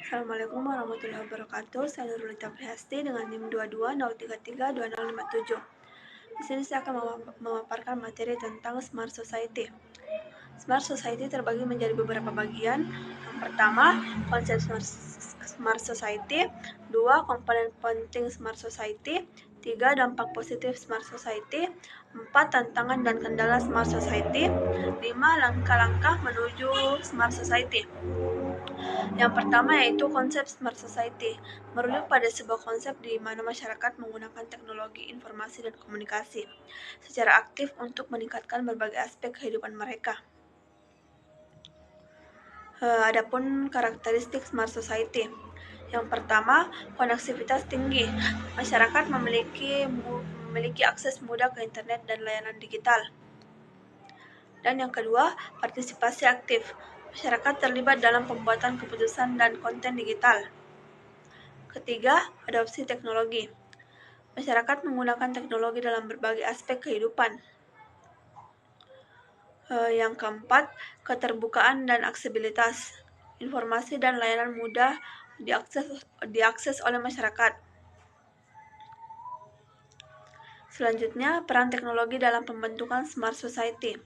Assalamualaikum warahmatullahi wabarakatuh. Saya Nurulita Prihasti dengan NIM 2203320057. Di sini saya akan memaparkan materi tentang Smart Society. Smart Society terbagi menjadi beberapa bagian. Yang pertama, konsep Smart Society. 2. Komponen penting Smart Society. 3. Dampak positif Smart Society. 4. Tantangan dan kendala Smart Society. 5. Langkah-langkah menuju Smart Society. Yang pertama yaitu konsep Smart Society, merujuk pada sebuah konsep di mana masyarakat menggunakan teknologi informasi dan komunikasi secara aktif untuk meningkatkan berbagai aspek kehidupan mereka. Adapun karakteristik Smart Society. Yang pertama, koneksivitas tinggi. Masyarakat memiliki akses mudah ke internet dan layanan digital. Dan yang kedua, partisipasi aktif. Masyarakat terlibat dalam pembuatan keputusan dan konten digital. Ketiga, adopsi teknologi. Masyarakat menggunakan teknologi dalam berbagai aspek kehidupan. Yang keempat, keterbukaan dan aksesibilitas. Informasi dan layanan mudah diakses oleh masyarakat. Selanjutnya, peran teknologi dalam pembentukan Smart Society.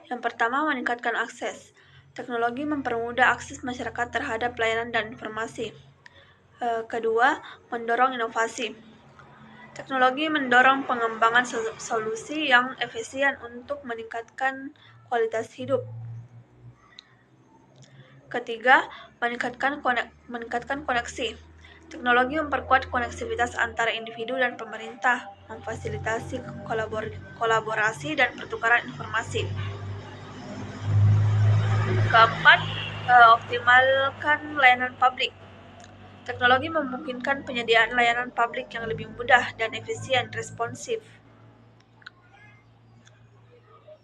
Yang pertama, meningkatkan akses. Teknologi mempermudah akses masyarakat terhadap layanan dan informasi. Kedua, mendorong inovasi. Teknologi mendorong pengembangan solusi yang efisien untuk meningkatkan kualitas hidup. Ketiga, meningkatkan koneksi. Teknologi memperkuat koneksivitas antara individu dan pemerintah, memfasilitasi kolaborasi dan pertukaran informasi. Keempat, optimalkan layanan publik. Teknologi memungkinkan penyediaan layanan publik yang lebih mudah dan efisien, responsif.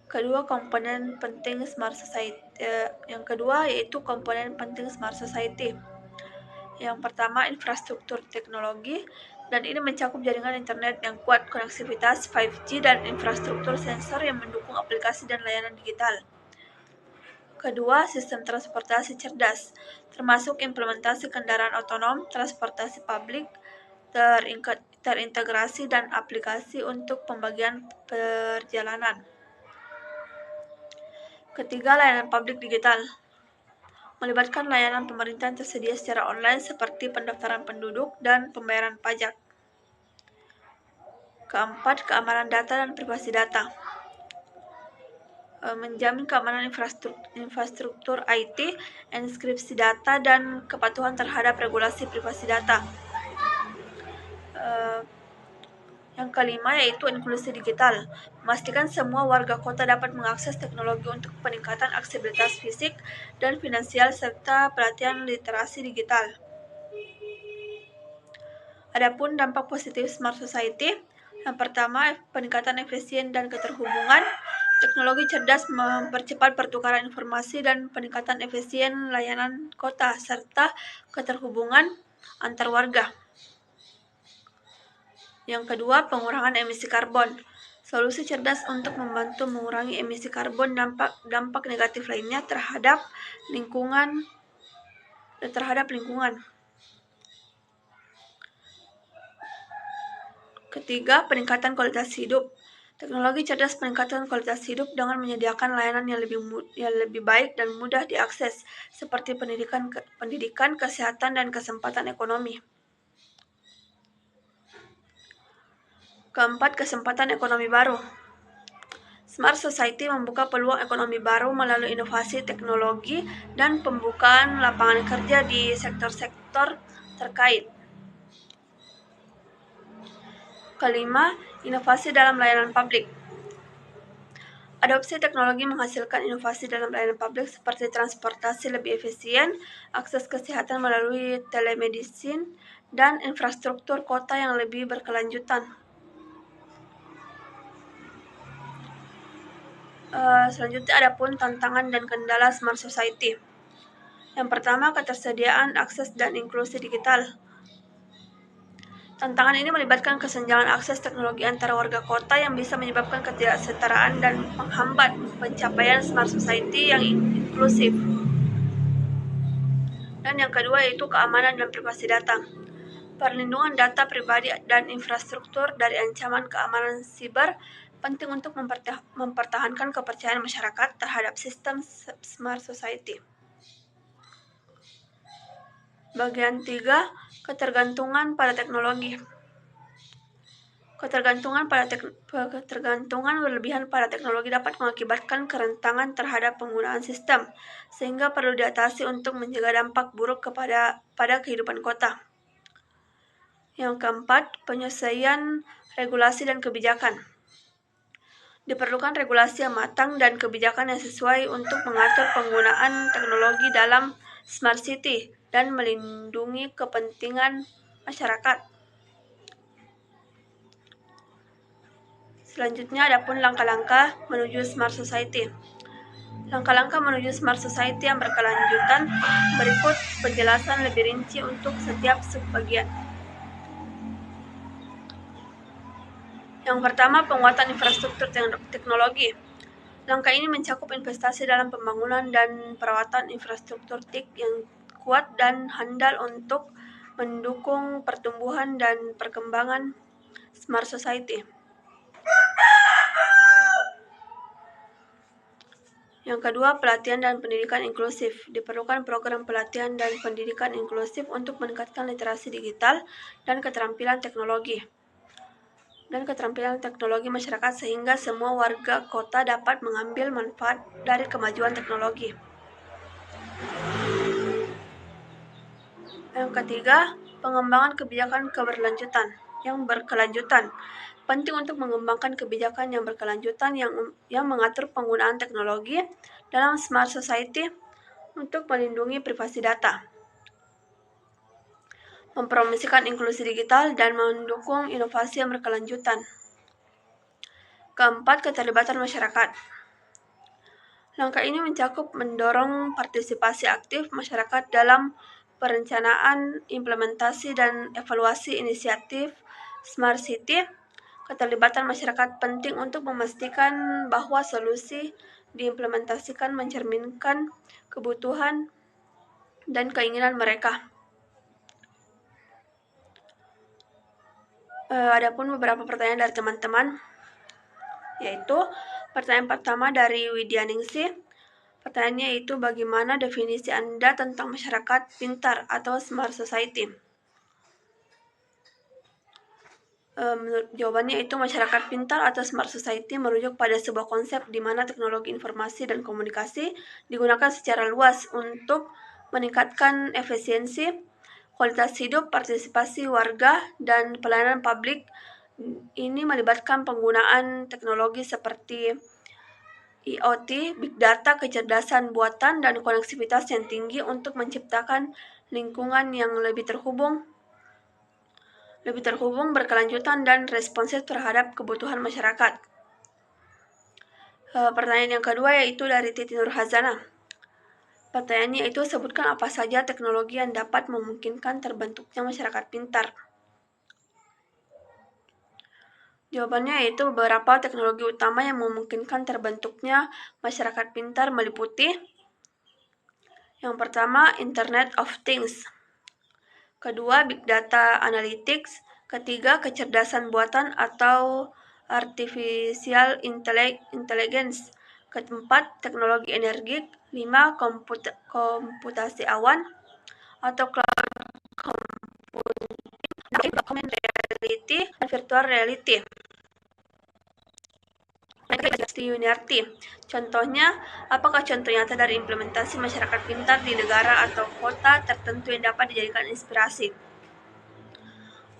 Kedua, komponen penting Smart Society. Yang kedua yaitu komponen penting Smart Society. Yang pertama, infrastruktur teknologi, dan ini mencakup jaringan internet yang kuat, koneksivitas 5G, dan infrastruktur sensor yang mendukung aplikasi dan layanan digital. Kedua, sistem transportasi cerdas, termasuk implementasi kendaraan otonom, transportasi publik, terintegrasi, dan aplikasi untuk pembagian perjalanan. Ketiga, layanan publik digital, melibatkan layanan pemerintah yang tersedia secara online seperti pendaftaran penduduk dan pembayaran pajak. Keempat, keamanan data dan privasi data, menjamin keamanan infrastruktur IT, enkripsi data, dan kepatuhan terhadap regulasi privasi data. Yang kelima yaitu inklusi digital, memastikan semua warga kota dapat mengakses teknologi untuk peningkatan aksesibilitas fisik dan finansial serta pelatihan literasi digital. Adapun dampak positif Smart Society, yang pertama, peningkatan efisien dan keterhubungan. Teknologi cerdas mempercepat pertukaran informasi dan peningkatan efisien layanan kota serta keterhubungan antar warga. Yang kedua, pengurangan emisi karbon. Solusi cerdas untuk membantu mengurangi emisi karbon dampak negatif lainnya terhadap lingkungan. Ketiga, peningkatan kualitas hidup. Teknologi cerdas meningkatkan kualitas hidup dengan menyediakan layanan yang lebih baik dan mudah diakses, seperti pendidikan, kesehatan, dan kesempatan ekonomi. Keempat, kesempatan ekonomi baru. Smart Society membuka peluang ekonomi baru melalui inovasi teknologi dan pembukaan lapangan kerja di sektor-sektor terkait. Kelima, inovasi dalam layanan publik. Adopsi teknologi menghasilkan inovasi dalam layanan publik seperti transportasi lebih efisien, akses kesehatan melalui telemedicine, dan infrastruktur kota yang lebih berkelanjutan. Selanjutnya adapun tantangan dan kendala Smart Society. Yang pertama, ketersediaan akses dan inklusi digital. Tantangan ini melibatkan kesenjangan akses teknologi antara warga kota yang bisa menyebabkan ketidaksetaraan dan menghambat pencapaian Smart Society yang inklusif. Dan yang kedua yaitu keamanan dan privasi data. Perlindungan data pribadi dan infrastruktur dari ancaman keamanan siber penting untuk mempertahankan kepercayaan masyarakat terhadap sistem smart society. Bagian 3, ketergantungan pada teknologi. Ketergantungan berlebihan pada teknologi dapat mengakibatkan kerentanan terhadap penggunaan sistem, sehingga perlu diatasi untuk mencegah dampak buruk pada kehidupan kota. Yang keempat, penyesuaian regulasi dan kebijakan. Diperlukan regulasi yang matang dan kebijakan yang sesuai untuk mengatur penggunaan teknologi dalam smart city dan melindungi kepentingan masyarakat. Selanjutnya, adapun langkah-langkah menuju smart society. Langkah-langkah menuju smart society yang berkelanjutan berikut penjelasan lebih rinci untuk setiap subbagian. Yang pertama, penguatan infrastruktur teknologi. Langkah ini mencakup investasi dalam pembangunan dan perawatan infrastruktur TIC yang kuat dan handal untuk mendukung pertumbuhan dan perkembangan smart society. Yang kedua, pelatihan dan pendidikan inklusif. Diperlukan program pelatihan dan pendidikan inklusif untuk meningkatkan literasi digital dan keterampilan teknologi masyarakat sehingga semua warga kota dapat mengambil manfaat dari kemajuan teknologi. Yang ketiga, pengembangan kebijakan yang berkelanjutan. Penting untuk mengembangkan kebijakan yang berkelanjutan yang mengatur penggunaan teknologi dalam smart society untuk melindungi privasi data, mempromosikan inklusi digital, dan mendukung inovasi yang berkelanjutan. Keempat, keterlibatan masyarakat. Langkah ini mencakup mendorong partisipasi aktif masyarakat dalam perencanaan, implementasi, dan evaluasi inisiatif smart city. Keterlibatan masyarakat penting untuk memastikan bahwa solusi diimplementasikan mencerminkan kebutuhan dan keinginan mereka. Adapun beberapa pertanyaan dari teman-teman, yaitu pertanyaan pertama dari Widyaningsih. Pertanyaannya yaitu bagaimana definisi Anda tentang masyarakat pintar atau smart society? Jawabannya itu masyarakat pintar atau smart society merujuk pada sebuah konsep di mana teknologi informasi dan komunikasi digunakan secara luas untuk meningkatkan efisiensi, kualitas hidup, partisipasi warga, dan pelayanan publik. Ini melibatkan penggunaan teknologi seperti IoT, Big Data, kecerdasan buatan, dan koneksivitas yang tinggi untuk menciptakan lingkungan yang lebih terhubung, berkelanjutan, dan responsif terhadap kebutuhan masyarakat. Pertanyaan yang kedua yaitu dari Titi Nurhazana. Pertanyaannya itu sebutkan apa saja teknologi yang dapat memungkinkan terbentuknya masyarakat pintar. Jawabannya yaitu beberapa teknologi utama yang memungkinkan terbentuknya masyarakat pintar meliputi yang pertama, Internet of Things. Kedua, Big Data Analytics. Ketiga, kecerdasan buatan atau Artificial Intelligence. Keempat, teknologi energi. 5, komputasi awan atau cloud computing, augmented reality, dan virtual reality. Yuniarti. Contohnya, apakah contoh nyata dari implementasi masyarakat pintar di negara atau kota tertentu yang dapat dijadikan inspirasi?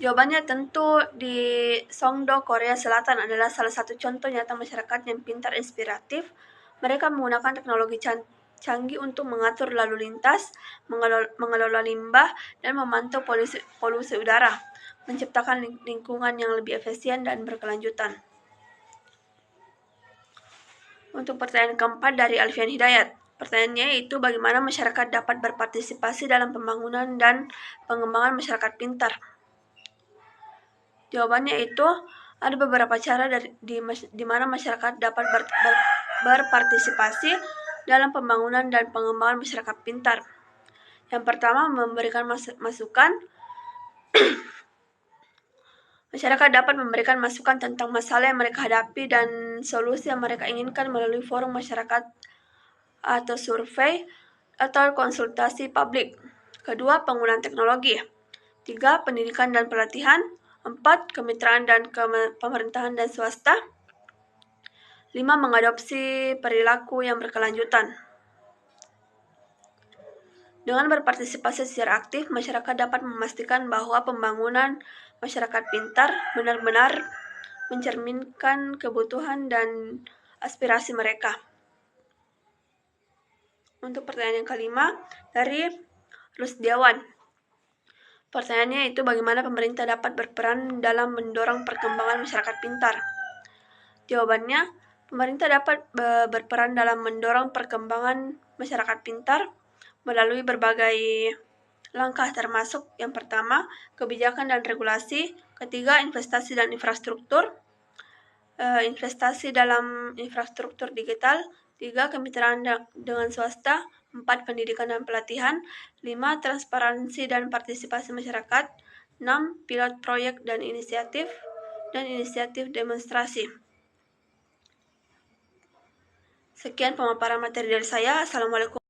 Jawabannya tentu di Songdo, Korea Selatan adalah salah satu contoh nyata masyarakat yang pintar inspiratif. Mereka menggunakan teknologi canggih untuk mengatur lalu lintas, mengelola limbah, dan memantau polusi udara, menciptakan lingkungan yang lebih efisien dan berkelanjutan. Untuk pertanyaan keempat dari Alfian Hidayat. Pertanyaannya yaitu bagaimana masyarakat dapat berpartisipasi dalam pembangunan dan pengembangan masyarakat pintar. Jawabannya itu ada beberapa cara di mana masyarakat dapat berpartisipasi dalam pembangunan dan pengembangan masyarakat pintar. Yang pertama, memberikan masukan. Masyarakat dapat memberikan masukan tentang masalah yang mereka hadapi dan solusi yang mereka inginkan melalui forum masyarakat atau survei atau konsultasi publik. Kedua, penggunaan teknologi. 3, pendidikan dan pelatihan. 4, kemitraan dan pemerintahan dan swasta. 5, mengadopsi perilaku yang berkelanjutan. Dengan berpartisipasi secara aktif, masyarakat dapat memastikan bahwa pembangunan masyarakat pintar benar-benar mencerminkan kebutuhan dan aspirasi mereka. Untuk pertanyaan yang kelima, dari Rusdiawan. Pertanyaannya itu bagaimana pemerintah dapat berperan dalam mendorong perkembangan masyarakat pintar? Jawabannya, pemerintah dapat berperan dalam mendorong perkembangan masyarakat pintar melalui berbagai langkah, termasuk yang pertama, kebijakan dan regulasi. Ketiga, investasi dan infrastruktur. Investasi dalam infrastruktur digital. 3, kemitraan dengan swasta. 4, pendidikan dan pelatihan. 5, transparansi dan partisipasi masyarakat. 6, pilot proyek dan inisiatif demonstrasi. Sekian pemaparan materi dari saya. Assalamualaikum.